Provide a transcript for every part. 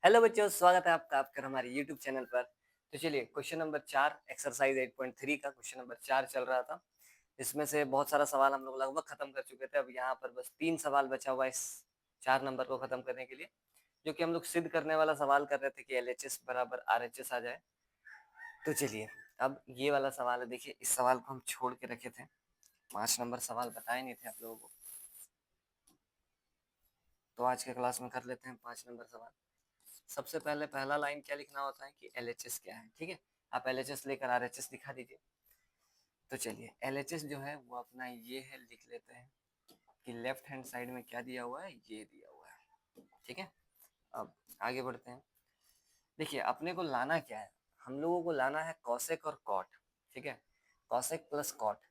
Hello बच्चों, स्वागत है आपका हमारे यूट्यूब चैनल पर। तो चलिए क्वेश्चन नंबर 4 एक्सरसाइज 8.3 का क्वेश्चन नंबर 4 चल रहा था। इसमें से बहुत सारा सवाल हम लोग लगभग खत्म कर चुके थे। अब यहाँ पर बस 3 सवाल बचा हुआ है इस 4 नंबर को खत्म करने के लिए, जो कि हम लोग सिद्ध करने वाला सवाल कर रहे थे कि LHS बराबर RHS आ जाए। तो चलिए अब ये वाला सवाल है। देखिए इस सवाल को हम छोड़ के रखे थे, 5 नंबर सवाल बताए नहीं थे आप लोगों को, तो आज के क्लास में कर लेते हैं 5 नंबर सवाल। सबसे पहले पहला लाइन क्या लिखना होता है कि LHS क्या है। ठीक है, आप LHS लेकर RHS दिखा दीजिए। तो चलिए LHS जो है वो अपना ये है, लिख लेते हैं कि लेफ्ट हैंड साइड में क्या दिया हुआ है, ये दिया हुआ है। ठीक है, अब आगे बढ़ते हैं। देखिए अपने को लाना क्या है, हम लोगों को लाना है कॉसेक और कॉट। ठीक है, कॉसेक प्लस कॉट।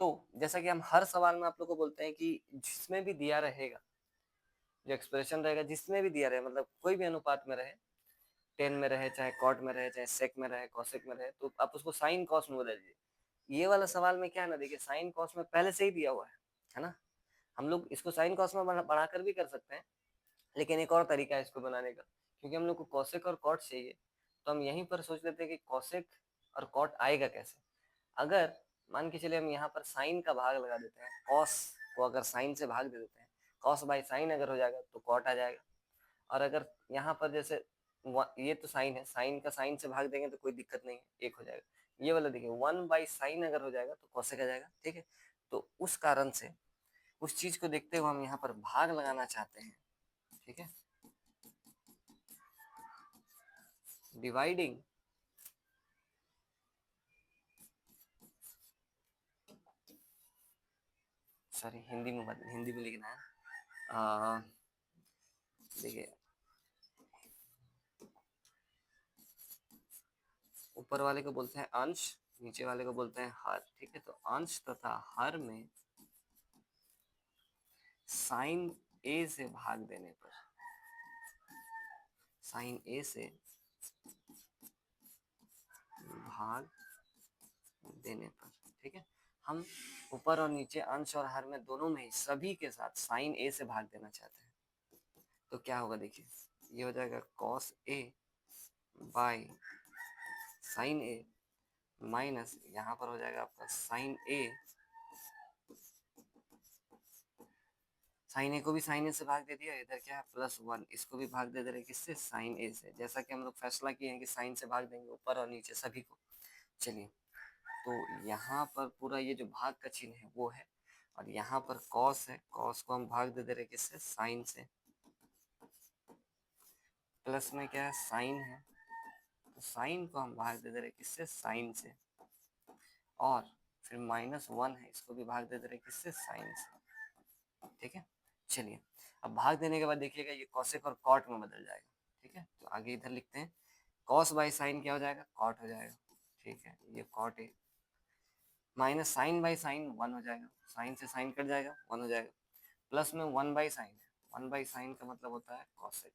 तो जैसा कि हम हर सवाल में आप लोग को बोलते हैं कि जिसमें भी दिया रहेगा, जो एक्सप्रेशन रहेगा जिसमें भी दिया रहे, मतलब कोई भी अनुपात में रहे, टेन में रहे, चाहे कॉट में रहे, चाहे सेक में रहे, कॉसेक में रहे, तो आप उसको साइन कॉस में बदल दीजिए। ये वाला सवाल में क्या है ना, देखिए साइन कॉस में पहले से ही दिया हुआ है ना। हम लोग इसको साइन कॉस में बढ़ाकर भी कर सकते हैं, लेकिन एक और तरीका है इसको बनाने का। क्योंकि हम लोग को कॉसेक और कॉट चाहिए, तो हम यहीं पर सोच लेते हैं कि कॉसेक और कॉट आएगा कैसे। अगर मान के चले हम यहाँ पर साइन का भाग लगा देते हैं, कॉस को अगर साइन से भाग दे देते हैं, कॉस बाई साइन अगर हो जाएगा तो कॉट आ जाएगा। और अगर यहाँ पर जैसे ये तो साइन है, साइन का साइन से भाग देंगे तो कोई दिक्कत नहीं है, एक हो जाएगा। ये वाला देखिए 1/sin अगर हो जाएगा तो कोसेक आ जाएगा। ठीक है, तो उस कारण से उस चीज को देखते हुए हम यहाँ पर भाग लगाना चाहते हैं। ठीक है, डिवाइडिंग सॉरी हिंदी में लिखना है। देखिए ऊपर वाले को बोलते हैं अंश, नीचे वाले को बोलते हैं हर। ठीक है, तो अंश तथा हर में साइन ए से भाग देने पर, साइन ए से भाग देने पर, ठीक है, हम ऊपर और नीचे अंश और हर में दोनों में ही सभी के साथ साइन ए से भाग देना चाहते हैं। तो क्या होगा, देखिए ये हो जाएगा cos A by sine A minus यहाँ पर हो जाएगा आपका साइन ए, साइन ए को भी साइन ए से भाग दे दिया, इधर क्या है +1, इसको भी भाग दे रहे किससे, साइन ए से। जैसा कि हम लोग फैसला किए हैं कि साइन से भाग देंगे ऊपर और नीचे सभी को। चलिए तो यहाँ पर पूरा ये जो भाग का चिन्ह है वो है, और यहाँ पर कॉस है, कॉस को हम भाग दे रहे किससे, साइन से। प्लस में क्या है, साइन है, तो साइन को हम भाग दे रहे किससे, साइन से। और फिर -1 है, इसको भी भाग दे रहे किससे, साइन से। ठीक है, चलिए अब भाग देने के बाद देखिएगा ये कॉसेक और कॉट में बदल जाएगा। ठीक है, तो आगे इधर लिखते हैं कॉस बाई साइन क्या हो जाएगा, कॉट हो जाएगा। ठीक है, ये कॉट है, माइनस साइन बाई साइन 1 हो जाएगा, साइन से साइन कट जाएगा 1 हो जाएगा, प्लस में 1/sin है, 1/sin का मतलब होता है कॉसेक,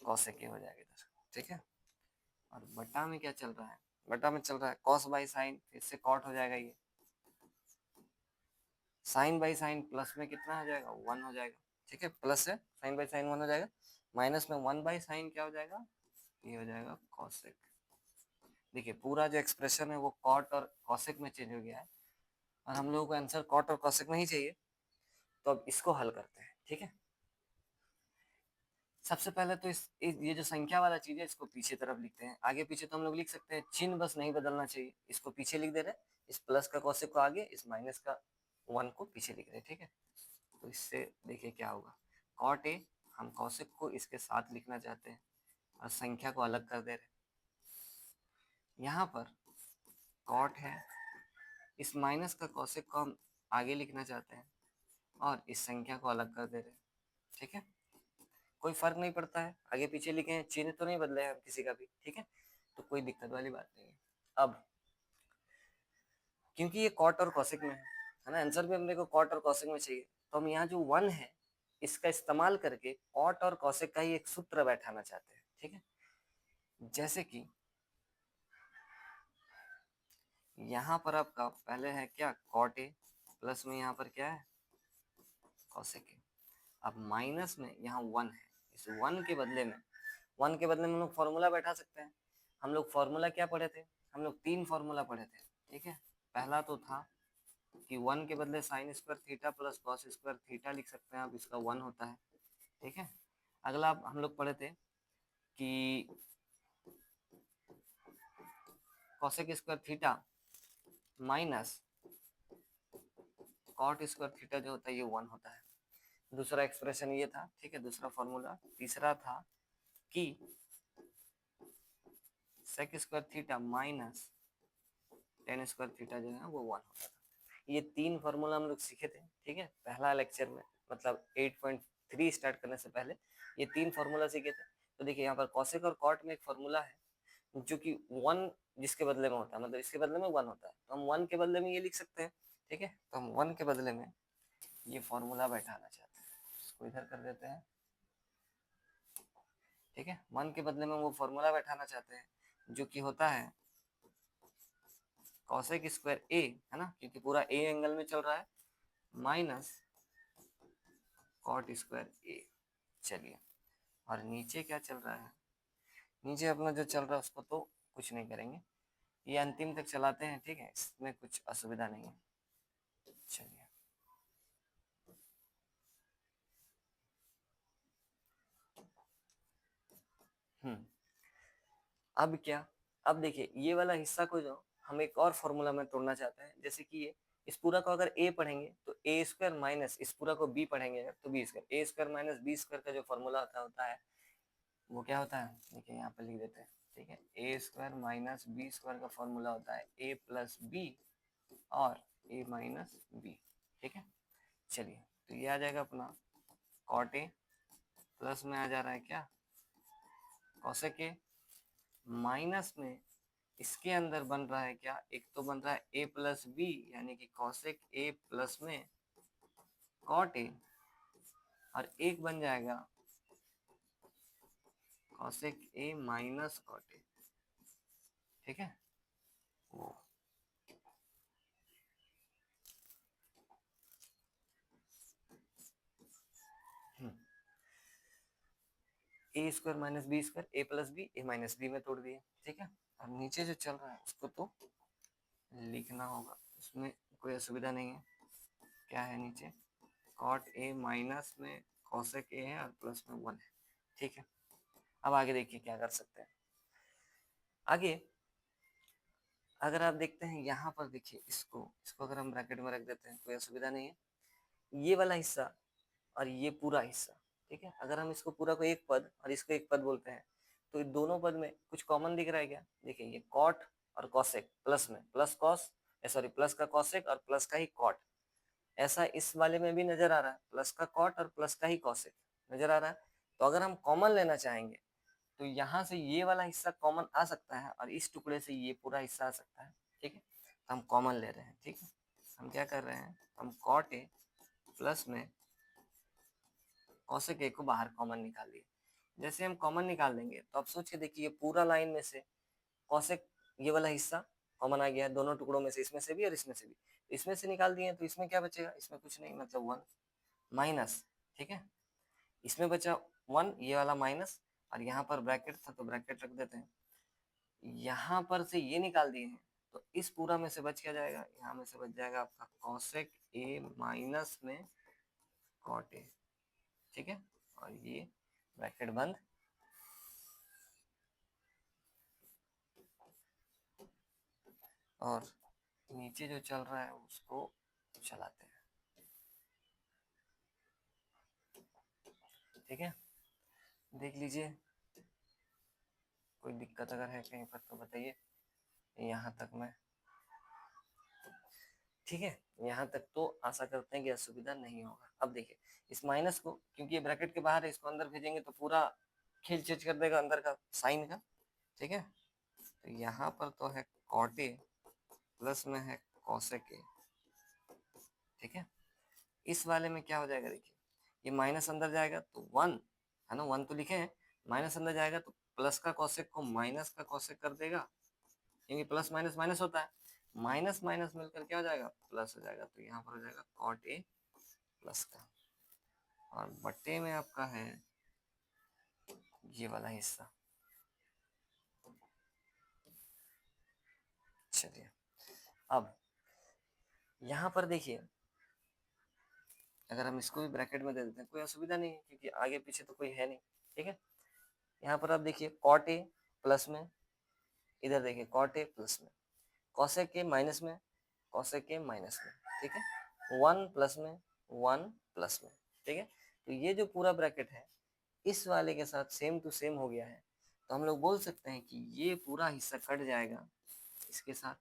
कॉसेक ये हो जाएगा इधर। ठीक है, और बटा में क्या चल रहा है, बटा में चल रहा है कॉस बाई साइन, इससे कॉट हो जाएगा ये, साइन बाई साइन प्लस में कितना हो जाएगा, 1 हो जाएगा। ठीक है, प्लस है साइन बाई साइन 1 हो जाएगा, माइनस में 1/sin क्या हो जाएगा, ये हो जाएगा कॉसेक। देखिए पूरा जो एक्सप्रेशन है वो कॉट और कॉसेक में चेंज हो गया है, और हम लोगों को आंसर कॉट और कॉसेक में ही चाहिए। तो अब इसको हल करते हैं। ठीक है, सबसे पहले तो ये जो संख्या वाला चीज है इसको पीछे तरफ लिखते हैं। आगे पीछे तो हम लोग लिख सकते हैं, चिन्ह बस नहीं बदलना चाहिए। इसको पीछे लिख दे रहे हैं, इस प्लस का कॉसेक को आगे, इस माइनस का 1 को पीछे लिख रहे हैं। ठीक है, तो इससे देखिए क्या होगा, कॉट ए हम कॉसेक को इसके साथ लिखना चाहते हैं और संख्या को अलग कर दे रहे हैं। यहाँ पर कॉट है, इस माइनस का कॉसेक को हम आगे लिखना चाहते हैं और इस संख्या को अलग कर दे रहे हैं। ठीक है, कोई फर्क नहीं पड़ता है, आगे पीछे लिखे हैं, चिन्ह तो नहीं बदले हैं हम किसी का भी। ठीक है, तो कोई दिक्कत वाली बात नहीं है। अब क्योंकि ये कॉट और कॉसेक में है ना, आंसर भी हमने को कॉट और कॉसेक में चाहिए, तो हम यहाँ जो 1 है इसका इस्तेमाल करके कॉट और कॉसेक का ही एक सूत्र बैठाना चाहते हैं। ठीक है, जैसे कि यहाँ पर आपका पहले है क्या, कॉट ए, प्लस में यहाँ पर क्या है, कॉसेक ए। अब माइनस में यहाँ 1 है, इस 1 के बदले में, 1 के बदले में हम लोग फॉर्मूला बैठा सकते हैं। हम लोग फॉर्मूला क्या पढ़े थे, हम लोग 3 फॉर्मूला पढ़े थे, ठीक है। पहला तो था कि 1 के बदले sine square theta plus cos square theta लिख सकते हैं आप, इसका 1 होता है, ठीक है। अगला हम लोग पढ़े थे कि cosec square theta minus cot square theta जो होता है ये 1 होता है। दूसरा एक्सप्रेशन ये था, ठीक है, दूसरा फॉर्मूला। तीसरा था कि sec square theta minus tan square theta जो है वो 1 होता था। ये 3 फॉर्मूला हम लोग सीखे थे, ठीक है, पहला लेक्चर में, मतलब 8.3 स्टार्ट करने से पहले ये 3 फॉर्मूला सीखे थे। तो देखिए यहाँ पर कॉसेक और कॉट में एक फॉर्मूला है जो कि 1 जिसके बदले में होता है, मतलब इसके बदले में 1 होता है, तो हम 1 के बदले में ये लिख सकते हैं, ठीक है। तो हम 1 के बदले में ये फॉर्मूला बैठाना चाहते हैं, इसको इधर कर देते हैं, ठीक है। 1 के बदले में वो फॉर्मूला बैठाना चाहते हैं जो कि होता है कॉसेक स्क्वायर ए, है ना, क्योंकि पूरा ए एंगल में चल रहा है, माइनस कॉट स्क्वायर ए। चलिए, और नीचे क्या चल रहा है, नीचे अपना जो चल रहा है उसको तो कुछ नहीं करेंगे, ये अंतिम तक चलाते हैं, ठीक है, इसमें कुछ असुविधा नहीं है। चलिए, अब क्या, अब देखिए ये वाला हिस्सा को जो हम एक और फॉर्मूला में तोड़ना चाहते हैं, जैसे कि ये इस पूरा को अगर a पढ़ेंगे तो ए स्क्वायर माइनस इस पूरा को b पढ़ेंगे अगर तो बी स्क्वायर, ए स्क्वायर माइनस बी स्क्वायर का जो फॉर्मूला होता है वो क्या होता है, देखिए यहाँ पे लिख देते हैं, ठीक है। ए स्क्वायर माइनस बी स्क्वायर का फॉर्मूला होता है a प्लस बी और a माइनस बी, ठीक है। चलिए, तो ये आ जाएगा अपना कॉट ए, प्लस में आ जा रहा है क्या कॉसेक ए, माइनस में इसके अंदर बन रहा है क्या, एक तो बन रहा है a प्लस बी यानी कि कॉसेक ए प्लस में कॉट ए, और एक बन जाएगा cosec A minus cot A, ठीक है। वो A square minus B square, A plus B A minus B में तोड़ दिए, ठीक है। और नीचे जो चल रहा है उसको तो लिखना होगा, उसमें कोई असुविधा नहीं है। क्या है नीचे, कॉट ए माइनस में कॉसेक ए है और प्लस में 1 है, ठीक है। अब आगे देखिए क्या कर सकते हैं। आगे अगर आप देखते हैं यहाँ पर, देखिए इसको इसको अगर हम ब्रैकेट में रख देते हैं कोई असुविधा नहीं है। ये वाला हिस्सा और ये पूरा हिस्सा, ठीक है, अगर हम इसको पूरा को एक पद और इसको एक पद बोलते हैं तो दोनों पद में कुछ कॉमन दिख रहा है क्या, देखिए ये कॉट और कॉसेक, प्लस में प्लस कॉस, सॉरी प्लस का कॉसेक और प्लस का ही कॉट, ऐसा इस वाले में भी नजर आ रहा है, प्लस का कॉट और प्लस का ही कॉसेक नजर आ रहा है। तो अगर हम कॉमन लेना चाहेंगे तो यहाँ से ये वाला हिस्सा कॉमन आ सकता है और इस टुकड़े से ये पूरा हिस्सा आ सकता है, ठीक है। तो हम कॉमन ले रहे हैं, ठीक है। हम क्या कर रहे हैं, हम कॉट ए प्लस में कॉसेक ए को बाहर कॉमन निकाल दिए। जैसे हम कॉमन निकाल देंगे तो अब सोच के देखिए ये पूरा लाइन में से कॉसेक ये वाला हिस्सा कॉमन आ गया है दोनों टुकड़ों में से, इसमें से भी और इसमें से भी। इसमें से निकाल दिए तो इसमें क्या बचेगा, इसमें कुछ नहीं, मतलब 1 माइनस, ठीक है। इसमें बचा 1, ये वाला माइनस, और यहाँ पर ब्रैकेट था तो ब्रैकेट रख देते हैं। यहाँ पर से ये निकाल दिए हैं तो इस पूरा में से बच क्या जाएगा, यहाँ में से बच जाएगा आपका कॉसेक ए माइनस में कॉट ए, ठीक है। और ये ब्रैकेट बंद, और नीचे जो चल रहा है उसको चलाते हैं, ठीक है। देख लीजिए, कोई दिक्कत अगर है कहीं पर तो बताइए। यहाँ तक मैं, ठीक है, यहाँ तक तो आशा करते हैं कि असुविधा नहीं होगा। अब देखिए इस माइनस को, क्योंकि ये ब्रैकेट के बाहर है, इसको अंदर भेजेंगे तो पूरा खींच चीज कर देगा अंदर का साइन का, ठीक है। तो यहाँ पर तो है कॉट ए प्लस में है कॉसेक ए, ठीक है। इस वाले में क्या हो जाएगा, देखिए ये माइनस अंदर जाएगा तो 1 है ना, 1 तो लिखे हैं, माइनस अंदर जाएगा तो प्लस का कॉसेक को माइनस का कॉसेक कर देगा, क्योंकि प्लस माइनस माइनस होता है, माइनस माइनस मिलकर क्या हो जाएगा, प्लस हो जाएगा। तो यहाँ पर हो जाएगा कॉट ए प्लस का, और बट्टे में आपका है ये वाला हिस्सा। चलिए अब यहाँ पर देखिए, अगर हम इसको भी ब्रैकेट में दे देते हैं कोई असुविधा नहीं है, क्योंकि आगे पीछे तो कोई है नहीं, ठीक है। यहाँ पर आप देखिए कॉट ए प्लस में, इधर देखिए कॉट ए प्लस में, कॉसेक ए माइनस में, कॉसेक ए माइनस में, ठीक है, 1 प्लस में, 1 प्लस में, ठीक है। तो ये जो पूरा ब्रैकेट है इस वाले के साथ सेम टू सेम हो गया है, तो हम लोग बोल सकते हैं कि ये पूरा हिस्सा कट जाएगा इसके साथ,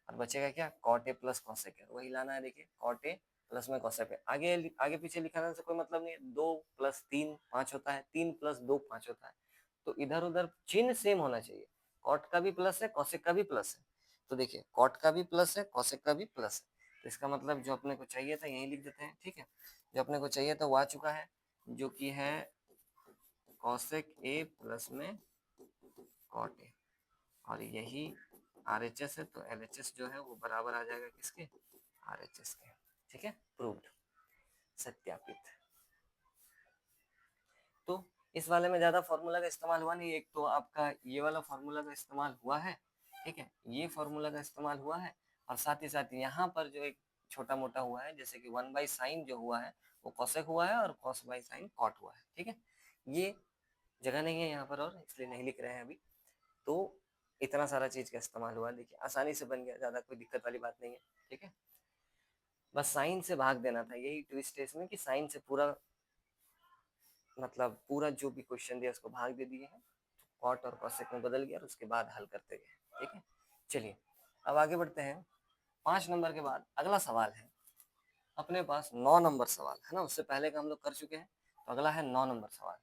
और बचेगा क्या, cot A plus cosec A, वही लाना है। देखिए कॉट ए प्लस में कॉसेक ए, आगे आगे पीछे लिखाने से कोई मतलब नहीं है, 2 प्लस 3 5 होता है, 3 प्लस 2 5 होता है, तो इधर उधर चिन्ह सेम होना चाहिए, कॉट का भी प्लस है कॉसेक का भी प्लस है, तो देखिए कॉट का भी प्लस है कॉसेक का भी प्लस है, तो इसका मतलब जो अपने को चाहिए था यही लिख देते हैं, ठीक है। जो अपने को चाहिए था वो आ चुका है, जो कि है कॉसेक ए प्लस में कॉट ए, और यही RHS है, तो LHS जो है वो बराबर आ जाएगा किसके, RHS के, ठीक है, प्रूव्ड, सत्यापित। तो इस वाले में ज्यादा फॉर्मूला का इस्तेमाल हुआ नहीं, एक तो आपका ये वाला फॉर्मूला का इस्तेमाल हुआ है, ठीक है, ये फॉर्मूला का इस्तेमाल हुआ है, और साथ ही साथ यहाँ पर जो एक छोटा मोटा हुआ है, जैसे कि 1/sin जो हुआ है वो कॉसेक हुआ है, और cos/sin कॉट हुआ है, ठीक है। ये जगह नहीं है यहाँ पर, और इसलिए नहीं लिख रहे हैं अभी, तो इतना सारा चीज का इस्तेमाल हुआ, देखिए आसानी से बन गया, ज्यादा कोई दिक्कत वाली बात नहीं है, ठीक है। बस साइन से भाग देना था, यही ट्विस्ट है इसमें कि साइन से पूरा, मतलब पूरा जो भी क्वेश्चन दिया उसको भाग दे दिए हैं, कॉट और कॉसेक में बदल गया और उसके बाद हल करते गए, ठीक है। चलिए अब आगे बढ़ते हैं, 5 नंबर के बाद अगला सवाल है अपने पास 9 नंबर सवाल है ना, उससे पहले का हम लोग कर चुके हैं, तो अगला है 9 नंबर सवाल।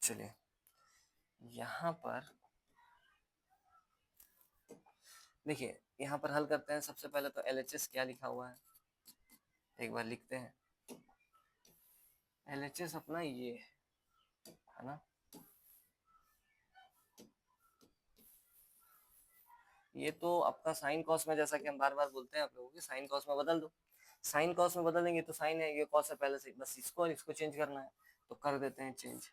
चलिए यहाँ पर देखिए, यहाँ पर हल करते हैं, सबसे पहले तो LHS क्या लिखा हुआ है एक बार लिखते हैं, LHS अपना ये है ना, ये तो आपका साइन कॉस में, जैसा कि हम बार बार बोलते हैं आप लोगों के, साइन कॉस में बदल दो, साइन कॉस में बदल देंगे तो साइन है, ये कॉस है पहले से, बस इसको और इसको चेंज करना है, तो कर देते हैं चेंज।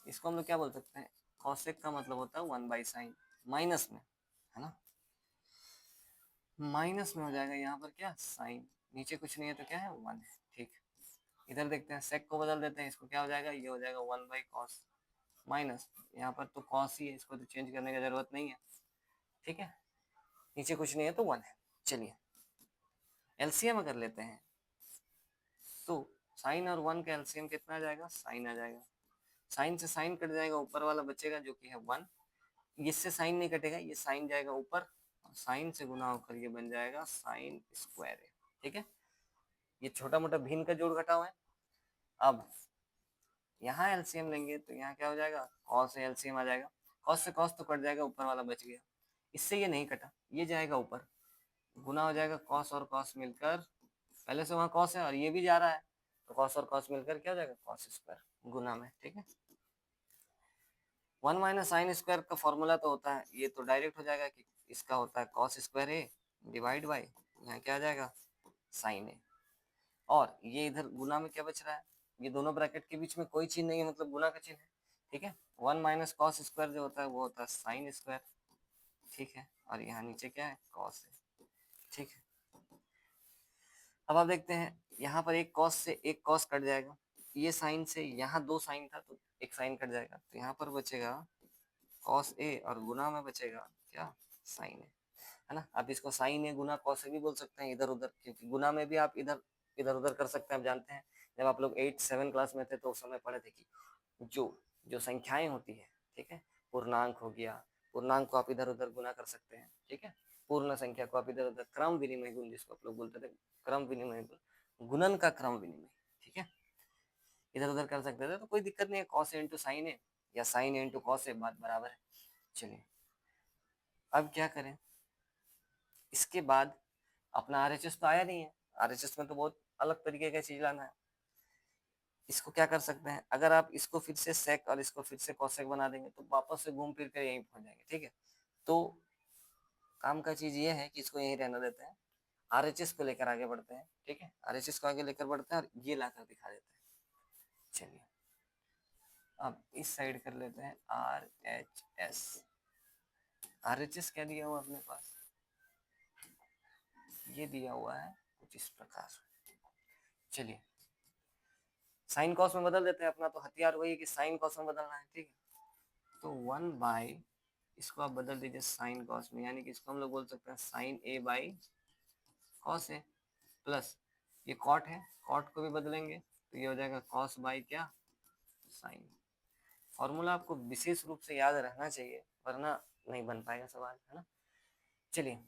इसको हम लोग क्या बोल सकते हैं, कॉसेक का मतलब होता है 1/sin, माइनस में है ना, माइनस में हो जाएगा यहाँ पर क्या, साइन, नीचे कुछ नहीं है तो क्या है 1 है, ठीक। इधर देखते हैं सेक को बदल देते हैं, इसको क्या हो जाएगा, ये हो जाएगा 1/cos, माइनस यहाँ पर तो कॉस ही है, इसको तो चेंज करने की जरूरत नहीं है, ठीक है, नीचे कुछ नहीं है तो 1 है। चलिए एलसीएम कर लेते हैं, तो साइन और 1 का एलसीएम कितना आ जाएगा, साइन आ जाएगा, साइन से साइन कट जाएगा, ऊपर वाला बचेगा जो कि है 1, इससे साइन नहीं कटेगा, ये साइन जाएगा ऊपर, और साइन से गुना होकर ये बन जाएगा साइन स्क्वायर है, ठीक है। ये छोटा मोटा भिन्न का जोड़ घटाव है। अब यहाँ एलसीएम लेंगे तो यहाँ क्या हो जाएगा, कॉस से एलसीएम आ जाएगा, कॉस से कॉस तो कट जाएगा, ऊपर वाला बच गया, इससे ये नहीं कटा, ये जाएगा ऊपर, गुना हो जाएगा, कॉस और कॉस मिलकर, पहले से वहां कॉस है और ये भी जा रहा है, तो कॉस और कॉस मिलकर क्या हो जाएगा, कॉस स्क्वायर गुना में, ठीक है। 1 माइनस साइन स्क्वायर का फॉर्मूला तो होता है, ये तो डायरेक्ट हो जाएगा कि इसका होता है cos square A divide by, यहाँ क्या आ जाएगा, साइन ए, और ये इधर गुना में क्या बच रहा है, ये दोनों ब्रैकेट के बीच में कोई चिन्ह नहीं है, मतलब गुना का चिन्ह है, ठीक है। 1 माइनस कॉस स्क्वायर जो होता है वो होता है साइन स्क्वायर, ठीक है, और यहाँ नीचे क्या है, कॉस है, ठीक है। अब आप देखते हैं यहाँ पर एक कॉस से एक कॉस कट जाएगा, ये साइन से यहाँ 2 साइन था तो एक साइन कट जाएगा, तो यहाँ पर बचेगा कॉस ए, और गुना में बचेगा क्या, साइन है ना। आप इसको sign A Guna cos A भी बोल सकते हैं इधर उधर, क्योंकि गुना में भी आप इधर इधर उधर कर सकते हैं, आप जानते हैं जब आप लोग 8 7 क्लास में थे तो उस समय पढ़े थे कि जो जो संख्याएं होती है, ठीक है, पूर्णांक हो गया, पूर्णांक को आप इधर उधर गुना कर सकते हैं, ठीक है, पूर्ण संख्या को आप इधर उधर, क्रम विनिमय गुण जिसको आप लोग बोलते थे, क्रम विनिमय गुण, गुणन का क्रम विनिमय, ठीक है, इधर उधर कर सकते थे, तो कोई दिक्कत नहीं है, कॉस ए इंटू साइन ए या sign A into cos A, बात बराबर है। चलिए अब क्या करें, इसके बाद अपना RHS तो आया नहीं है, RHS में तो बहुत अलग तरीके का चीज लाना है, इसको क्या कर सकते हैं, अगर आप इसको फिर से सेक और इसको फिर से कॉसेक बना देंगे तो वापस से घूम फिर कर यहीं पहुंच जाएंगे, ठीक है। तो काम का चीज ये है कि इसको यहीं रहने देते हैं, आरएचएस को लेकर आगे बढ़ते हैं, ठीक है, आरएचएस को आगे लेकर बढ़ते हैं और ये लाकर दिखा देते हैं। चलिए अब इस साइड कर लेते हैं आरएचएस। आरएचएस क्या दिया हुआ अपने पास, ये दिया हुआ है कुछ इस प्रकार। चलिए साइन कॉस में बदल देते हैं, अपना तो हथियार वही है कि साइन कॉस में बदलना है, ठीक है। तो 1 इसको आप बदल दीजिए साइन कॉस में, यानी कि इसको हम लोग बोल सकते हैं sine A by cos A, plus ये कॉट है, कॉट को भी बदलेंगे तो ये हो जाएगा कॉस बाई क्या, साइन। फॉर्मूला आपको विशेष रूप से याद रहना चाहिए, वरना नहीं बन पाएगा सवाल, है ना। चलिए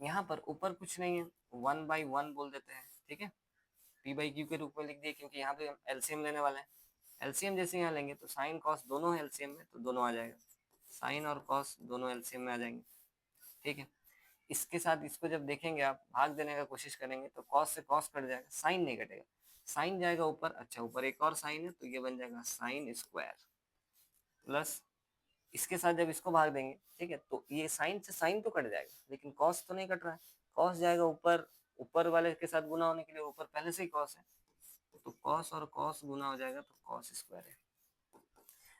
यहाँ पर ऊपर कुछ नहीं है, 1/1 बोल देते हैं, ठीक है, पी बाई क्यू के रूप में लिख दिए, क्योंकि यहाँ पे हम एलसीएम लेने वाले हैं। एलसीएम जैसे यहाँ लेंगे तो साइन कॉस दोनों है एलसीएम में, तो दोनों आ जाएगा, साइन और कॉस दोनों एलसीएम में आ जाएंगे, ठीक है। इसके साथ इसको जब देखेंगे आप, भाग देने का कोशिश करेंगे तो कॉस से कॉस कट जाएगा, साइन नहीं कटेगा, साइन जाएगा ऊपर, अच्छा ऊपर एक और साइन है तो ये बन जाएगा साइन स्क्वायर, प्लस इसके साथ जब इसको भाग देंगे, ठीक है, तो ये साइन से साइन तो कट जाएगा, लेकिन कॉस तो नहीं कट रहा है, कॉस जाएगा ऊपर, ऊपर वाले के साथ गुना होने के लिए ऊपर पहले से ही कॉस है, तो कॉस और कॉस गुना हो जाएगा तो कॉस स्क्वायर है।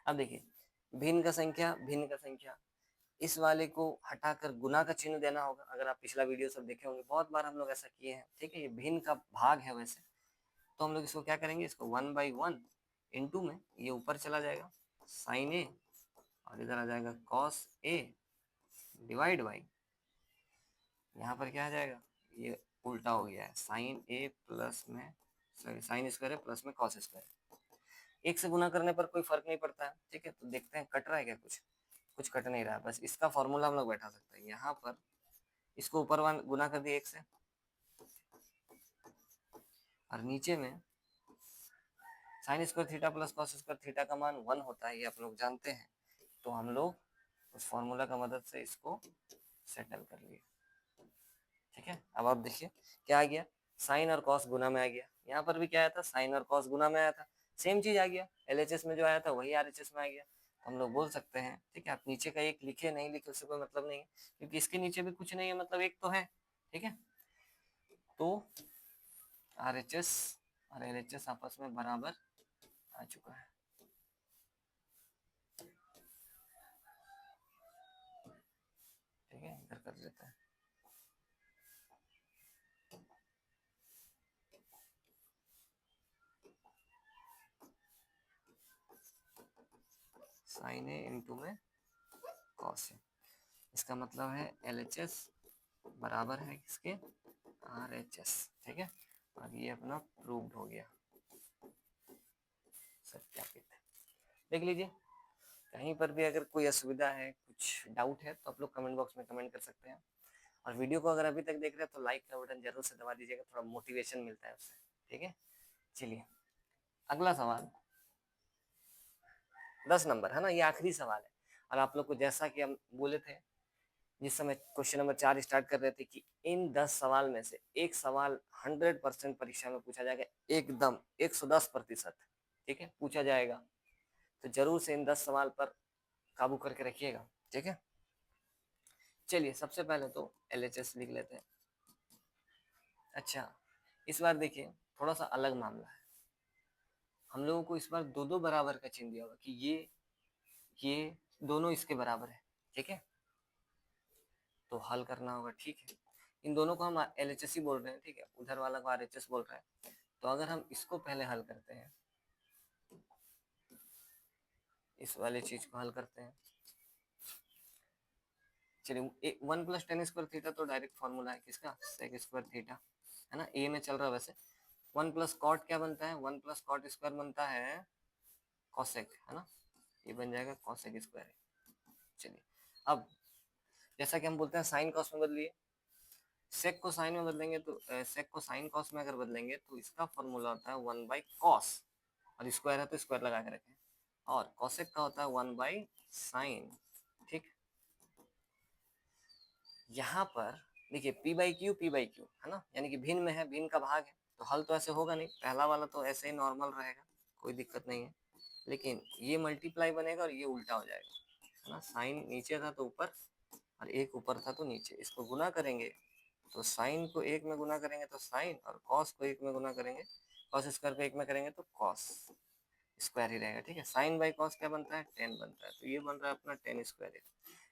अब देखिए भिन्न का संख्या, भिन्न का संख्या, इस वाले को हटाकर गुना का चिन्ह देना होगा। अगर आप पिछला वीडियो सब देखे होंगे, बहुत बार हम लोग ऐसा किए हैं, ठीक है, ये भिन्न का भाग है वैसे, तो हम लोग इसको क्या करेंगे, इसको 1/1 इंटू में ये ऊपर चला जाएगा साइन ए, और इधर आ जाएगा कॉस ए डिवाइड बाई, यहाँ पर क्या आ जाएगा, ये उल्टा हो गया है, साइन ए प्लस में सॉरी साइन स्क्वायर है प्लस में कॉस स्क्वायर। एक से गुना करने पर कोई फर्क नहीं पड़ता है, ठीक है, तो देखते हैं कट रहा है क्या, कुछ कुछ कट नहीं रहा है, बस इसका फॉर्मूला हम लोग बैठा सकते हैं। यहाँ पर इसको ऊपर वन गुना कर दिया एक से, और नीचे में sine square theta plus cos square theta का मान 1 होता है, ये आप लोग जानते हैं, तो हम लोग उस फॉर्मूला का मदद से इसको सेटल कर लिए, ठीक है। अब आप देखिए क्या आ गया, साइन और कॉस गुना में आ गया, यहाँ पर भी क्या आया था, साइन और कॉस गुना में आया था, सेम चीज आ गया, एलएचएस में जो आया था वही आरएचएस में आ गया, तो हम लोग बोल सकते हैं, ठीक है। आप नीचे का एक लिखे नहीं लिखे उससे कोई मतलब नहीं है, क्योंकि इसके नीचे भी कुछ नहीं है, मतलब एक तो है, ठीक है। तो आरएचएस और एलएचएस आपस में बराबर आ चुका है, ठीक है, इधर कर लेते हैं। साइन ए इंटू में कॉस ए, इसका मतलब है एलएचएस बराबर है किसके, आरएचएस, ठीक है, और ये अपना प्रूव्ड हो गया, सत्यापित है। देख लीजिए, कहीं पर भी अगर कोई असुविधा है, कुछ डाउट है, तो आप लोग कमेंट बॉक्स में कमेंट कर सकते हैं, और वीडियो को अगर अभी तक देख रहे हैं तो लाइक का बटन जरूर से दबा दीजिएगा, थोड़ा मोटिवेशन मिलता है उससे, ठीक है। चलिए अगला सवाल 10 नंबर है ना, ये आखिरी सवाल है, और आप लोग को जैसा कि हम बोले थे जिस समय क्वेश्चन नंबर 4 स्टार्ट कर रहे थे कि इन 10 सवाल में से एक सवाल 100% परीक्षा में पूछा जाएगा, एकदम 110%, ठीक है, पूछा जाएगा, तो जरूर से इन 10 सवाल पर काबू करके रखिएगा, ठीक है। चलिए सबसे पहले तो एलएचएस लिख लेते हैं। अच्छा इस बार देखिए थोड़ा सा अलग मामला है, हम लोगों को इस बार दो दो बराबर का चिन्ह दिया होगा कि ये दोनों इसके बराबर है, ठीक है, तो हल करना होगा, ठीक है। इन दोनों को हम एलएचएस ही बोल रहे हैं, ठीक है, उधर वाला को आरएचएस बोल रहा है, तो अगर हम इसको पहले हल करते हैं, इस वाले चीज को हल करते हैं, चलिए 1 + tan स्क्वायर थीटा तो डायरेक्ट फॉर्मूला है किसका, सेक स्क्वायर थीटा, है ना, ए में चल रहा है वैसे। 1 + कॉट क्या बनता है, 1 + कॉट स्क्वायर बनता है कॉसेक, है ना, ये बन जाएगा कॉसेक स्क्वायर। चलिए अब जैसा कि हम बोलते हैं साइन कॉस में बदलिए, सेक को साइन में बदलेंगे तो सेक को साइन कॉस में अगर बदलेंगे तो इसका फॉर्मूला होता है 1/cos, और स्क्वायर है तो स्क्वायर लगा के रखें, और कॉसेक का होता है 1/sin, ठीक। यहाँ पर देखिए p/q p/q है ना, यानी कि भिन्न में है, भिन्न का भाग है, तो हल तो ऐसे होगा नहीं, पहला वाला तो ऐसे ही नॉर्मल रहेगा, कोई दिक्कत नहीं है, लेकिन ये मल्टीप्लाई बनेगा और ये उल्टा हो जाएगा, है ना, साइन नीचे था तो ऊपर और एक ऊपर था तो नीचे, इसको गुना करेंगे तो साइन को 1 में गुना करेंगे तो साइन, और कॉस को 1 में गुना करेंगे, कॉस स्क्वायर को 1 में करेंगे तो कॉस स्क्वायर ही रहेगा। ठीक है, साइन बाई कॉस क्या बनता है, 10 बनता है। तो ये बन रहा है अपना 10 स्क्वायर,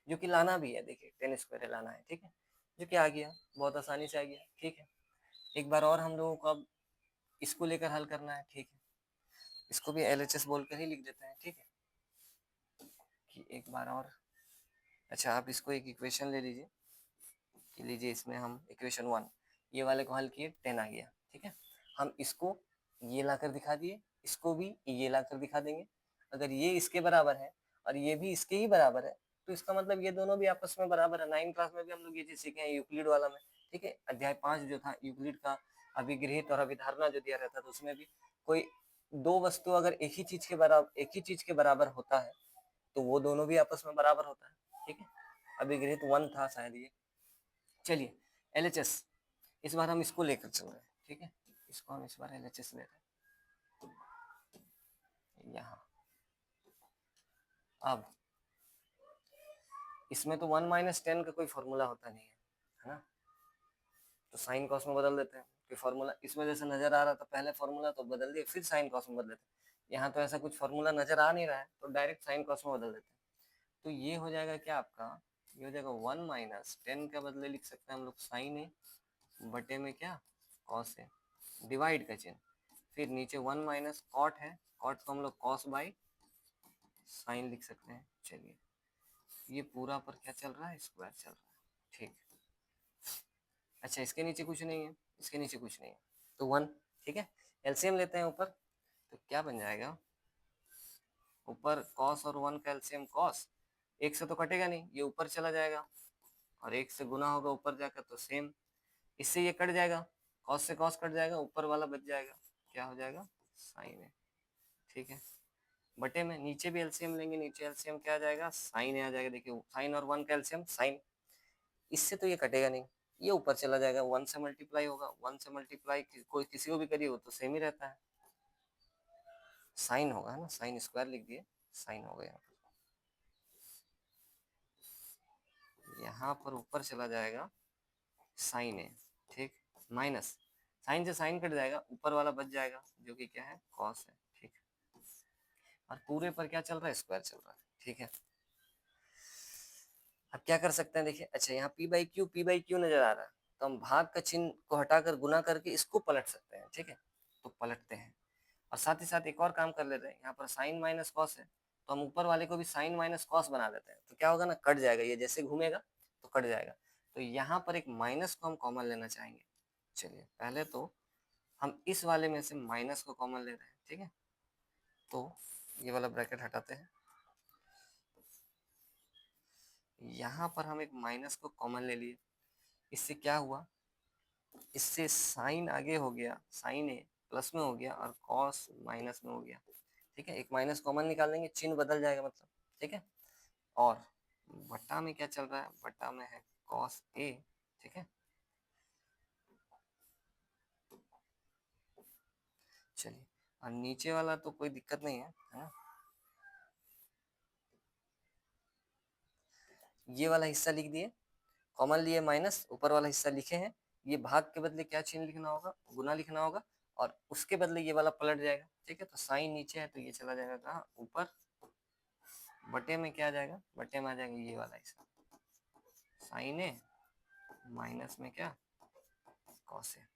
जो कि लाना भी है, देखिए 10 स्क्वायर लाना है। ठीक है, जो कि आ गया, बहुत आसानी से आ गया। ठीक है, एक बार और हम लोगों को अब इसको लेकर हल करना है। ठीक है, इसको भी LHS बोलकर ही लिख देते हैं। ठीक है, कि एक बार और, अच्छा आप इसको एक इक्वेशन ले लीजिए, कि लीजिए इसमें हम इक्वेशन 1 ये वाले को हल किए, 10 आ गया। ठीक है, हम इसको ये लाकर दिखा दिए, इसको भी ये लाकर दिखा देंगे। अगर ये इसके बराबर है और ये भी इसके ही बराबर है, तो इसका मतलब ये दोनों भी आपस में बराबर है। 9 क्लास में भी हम लोग ये चीज सीखे हैं, यूक्लिड वाला में। ठीक है, अध्याय 5 जो था यूक्लिड का अभिगृहित और अभिधारणा जो दिया रहता था, तो उसमें भी कोई दो वस्तु अगर एक ही चीज के बराबर होता है, तो वो दोनों भी आपस में बराबर होता है। ठीक है, अभिगृहित 1 था शायद ये। चलिए LHS इस बार हम इसको लेकर चल रहे हैं। ठीक है, इसको हम इस बार LHS ले रहे हैं यहाँ। अब इसमें तो 1 माइनस 10 का कोई फॉर्मूला होता नहीं है ना, तो साइन कॉस में बदल देते हैं। कि फॉर्मूला इसमें जैसे नजर आ रहा था पहले फॉर्मूला, तो बदल दिए, फिर साइन कॉस में बदल देते हैं। यहाँ तो ऐसा कुछ फॉर्मूला नजर आ नहीं रहा है, तो डायरेक्ट साइन कॉस में बदल देते हैं। तो ये हो जाएगा क्या आपका, ये हो जाएगा 1 माइनस 10 के बदले लिख सकते हैं हम लोग साइन ए बटे में क्या, कॉस ए, डिवाइड का चिन्ह, फिर नीचे 1 माइनस कॉट है, कॉट को हम लोग कॉस बाई साइन लिख सकते हैं। चलिए, ये पूरा पर क्या चल रहा है, स्क्वायर चल रहा है। ठीक, अच्छा इसके नीचे कुछ नहीं है, इसके नीचे कुछ नहीं है, तो 1। ठीक है, एलसीएम लेते हैं ऊपर, तो क्या बन जाएगा, ऊपर कॉस और 1 का एलसीएम कॉस, एक से तो कटेगा नहीं, ये ऊपर चला जाएगा, और एक से गुना होगा ऊपर जाकर, तो सेम, इससे ये कट जाएगा, कॉस से कॉस कट जाएगा, ऊपर वाला बच जाएगा, क्या हो जाएगा, साइन है। ठीक है, बटे में नीचे भी एलसीएम लेंगे, नीचे एलसीएम क्या आ जाएगा, साइन आ जाएगा। देखिए साइन और 1 का एलसीएम साइन, इससे तो ये कटेगा नहीं, ये ऊपर चला जाएगा, 1 से मल्टीप्लाई होगा, 1 से मल्टीप्लाई कोई किसी को भी करिए वो तो सेम ही रहता है, साइन होगा ना, साइन स्क्वायर लिख दिए, साइन हो गया। यहाँ पर ऊपर चला जाएगा साइन है। ठीक, माइनस साइन से साइन कट जाएगा, ऊपर वाला बच जाएगा जो कि क्या है, कॉस है। ठीक, और पूरे पर क्या चल रहा है, स्क्वायर चल रहा है। ठीक है, अब क्या कर सकते हैं, देखिए अच्छा यहाँ पी बाई क्यू नजर आ रहा है, तो हम भाग का चिन्ह को हटाकर गुना करके इसको पलट सकते हैं। ठीक है, तो पलटते हैं, और साथ ही साथ एक और काम कर लेते हैं, यहाँ पर साइन माइनस कॉस है, तो हम ऊपर वाले को भी साइन माइनस कॉस बना देते हैं, तो क्या होगा ना, कट जाएगा, ये जैसे घूमेगा तो कट जाएगा। तो यहाँ पर एक माइनस को हम कॉमन लेना चाहेंगे। चलिए पहले तो हम इस वाले में से माइनस को कॉमन ले रहे हैं। ठीक है, तो ये वाला ब्रैकेट हटाते हैं, यहाँ पर हम एक माइनस को कॉमन ले लिए, इससे क्या हुआ, इससे साइन आगे हो गया, साइन ए प्लस में हो गया और कॉस माइनस में हो गया। ठीक है, एक माइनस कॉमन निकाल लेंगे, चिन्ह बदल जाएगा मतलब। ठीक है, और बट्टा में क्या चल रहा है, बट्टा में है कॉस ए। ठीक है, चलिए, और नीचे वाला तो कोई दिक्कत नहीं है ना, ये वाला हिस्सा लिख दिए, कॉमन लिए माइनस, ऊपर वाला हिस्सा लिखे हैं, ये भाग के बदले क्या चिन्ह लिखना होगा, गुना लिखना होगा, और उसके बदले ये वाला पलट जाएगा। ठीक है, तो साइन नीचे है तो ये चला जाएगा कहाँ, ऊपर, बटे में क्या आ जाएगा, बटे में आ जाएगा ये वाला हिस्सा, साइन है माइनस में क्या, कॉस है,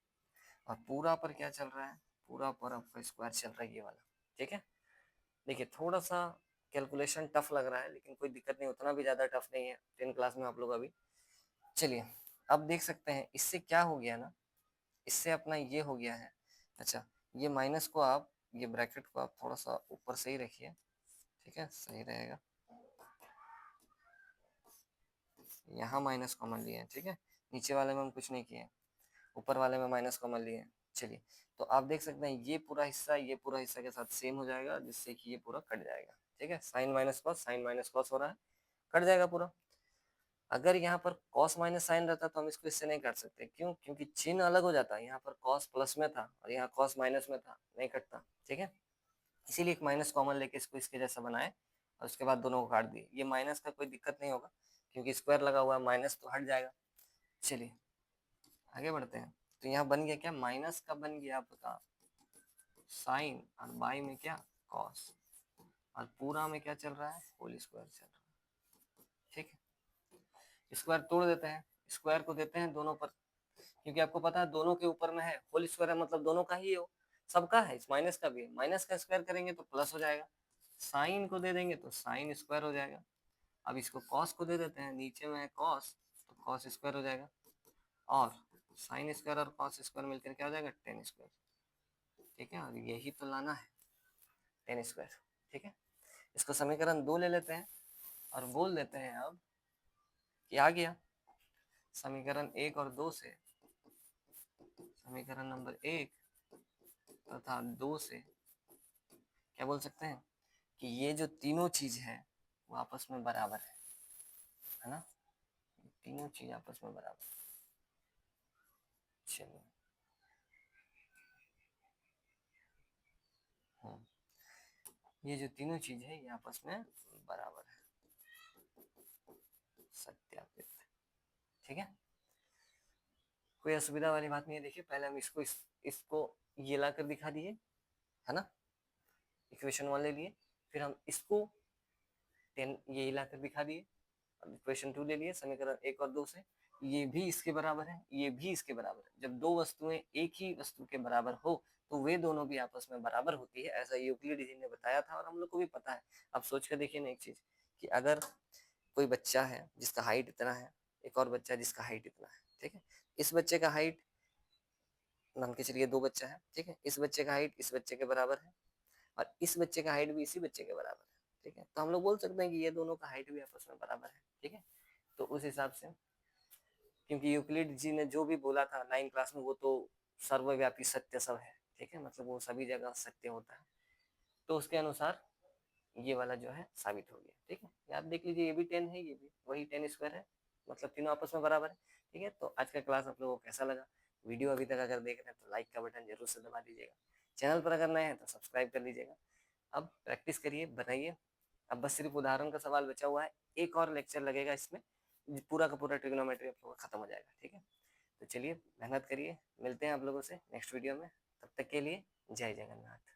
और पूरा पर क्या चल रहा है, पूरा पर आपका स्क्वायर चल रहा है, ये वाला। ठीक है, देखिए थोड़ा सा कैलकुलेशन टफ लग रहा है, लेकिन कोई दिक्कत नहीं, उतना भी ज़्यादा टफ नहीं है, 10 क्लास में आप लोग अभी। चलिए अब देख सकते हैं इससे क्या हो गया ना, इससे अपना ये हो गया है, अच्छा ये माइनस को आप, ये ब्रैकेट को आप थोड़ा सा ऊपर से ही रखिए। ठीक है, सही रहेगा, यहाँ माइनस कॉमन लिए हैं। ठीक है, नीचे वाले में हम कुछ नहीं किए, ऊपर वाले में माइनस कॉमन लिए हैं। चलिए, तो आप देख सकते हैं ये पूरा हिस्सा के साथ सेम हो जाएगा, जिससे कि ये पूरा कट जाएगा। ठीक है, साइन माइनस कॉस हो रहा है, कट जाएगा पूरा। अगर यहाँ पर कॉस माइनस साइन रहता तो हम इसको इससे नहीं काट सकते, क्यों, क्योंकि चिन्ह अलग हो जाता है, यहाँ पर कॉस प्लस में था और यहाँ कॉस माइनस में था, नहीं कटता। ठीक है, इसीलिए एक माइनस कॉमन लेके इसको इसके जैसा बनाए, और उसके बाद दोनों को काट दिए। ये माइनस का कोई दिक्कत नहीं होगा, क्योंकि स्क्वायर लगा हुआ है, माइनस तो हट जाएगा। चलिए आगे बढ़ते हैं। तो यहाँ बन गया क्या, माइनस का बन गया आपका साइन, और बाई में क्या कॉस, और पूरा में क्या चल रहा है, होल स्क्वायर चल रहा है। ठीक है, स्क्वायर तोड़ देते हैं, स्क्वायर को देते हैं दोनों पर, क्योंकि आपको पता है दोनों के ऊपर में है, होल स्क्वायर है मतलब दोनों का ही हो, सबका है, इस माइनस का भी है, माइनस का स्क्वायर करेंगे तो प्लस हो जाएगा, साइन को दे देंगे तो साइन स्क्वायर हो जाएगा। अब इसको कॉस को दे देते हैं, नीचे में है कॉस तो कॉस स्क्वायर हो जाएगा, और साइन स्क्वायर और कॉस स्क्वायर मिलकर क्या हो जाएगा, टेन स्क्वायर। ठीक है, और यही तो लाना है, टेन स्क्वायर। ठीक है, इसको समीकरण 2 ले लेते हैं और बोल देते हैं अब कि आ गया समीकरण 1 और 2 से, समीकरण नंबर 1 तथा 2 से क्या बोल सकते हैं कि ये जो तीनों चीज है वो आपस में बराबर है ना, तीनों चीज आपस में बराबर। चलो, ये जो तीनों चीज है ये आपस में बराबर है, सत्यापित। ठीक है, कोई असुविधा वाली बात नहीं है। देखिए पहले हम इसको ये ला कर दिखा दिए है ना, इक्वेशन 1 ले लिए, फिर हम इसको 10 ये ला कर दिखा दिए, अब इक्वेशन 2 ले लिए समीकरण 1 और 2 से, ये भी इसके बराबर है, ये भी इसके बराबर है। जब दो वस्तुएं एक ही वस्तु के बराबर हो तो वे दोनों भी आपस में बराबर होती है, ऐसा यूक्लिड जी ने बताया था और हम लोग को भी पता है। अब सोच कर देखिए ना एक चीज, कि अगर कोई बच्चा है जिसका हाइट इतना है, एक और बच्चा जिसका हाइट इतना है, ठीक है, इस बच्चे का हाइट मान के चलिए 2 बच्चा है, ठीक है, इस बच्चे का हाइट इस बच्चे के बराबर है, और इस बच्चे का हाइट भी इसी बच्चे के बराबर है। ठीक है, तो हम लोग बोल सकते हैं कि ये दोनों का हाइट भी आपस में बराबर है। ठीक है, तो उस हिसाब से, क्योंकि यूक्लिड जी ने जो भी बोला था 9 क्लास में वो तो सर्वव्यापी सत्य सब है। ठीक है, मतलब वो सभी जगह सत्य होता है, तो उसके अनुसार ये वाला जो है साबित हो गया। ठीक है, याद देख लीजिए, ये भी 10 है, ये भी वही 10 स्क्वायर है, मतलब तीनों आपस में बराबर है। ठीक है, तो आज का क्लास आप लोगों को कैसा लगा, वीडियो अभी तक अगर देख रहे हैं तो लाइक का बटन जरूर से दबा दीजिएगा, चैनल पर अगर नए हैं तो सब्सक्राइब कर लीजिएगा। अब प्रैक्टिस करिए, बनाइए। अब बस सिर्फ उदाहरण का सवाल बचा हुआ है, एक और लेक्चर लगेगा इसमें, पूरा का पूरा ट्रिग्नोमेट्री आप लोगों का खत्म हो जाएगा। ठीक है, तो चलिए मेहनत करिए, मिलते हैं आप लोगों से नेक्स्ट वीडियो में, तब तक के लिए जय जगन्नाथ।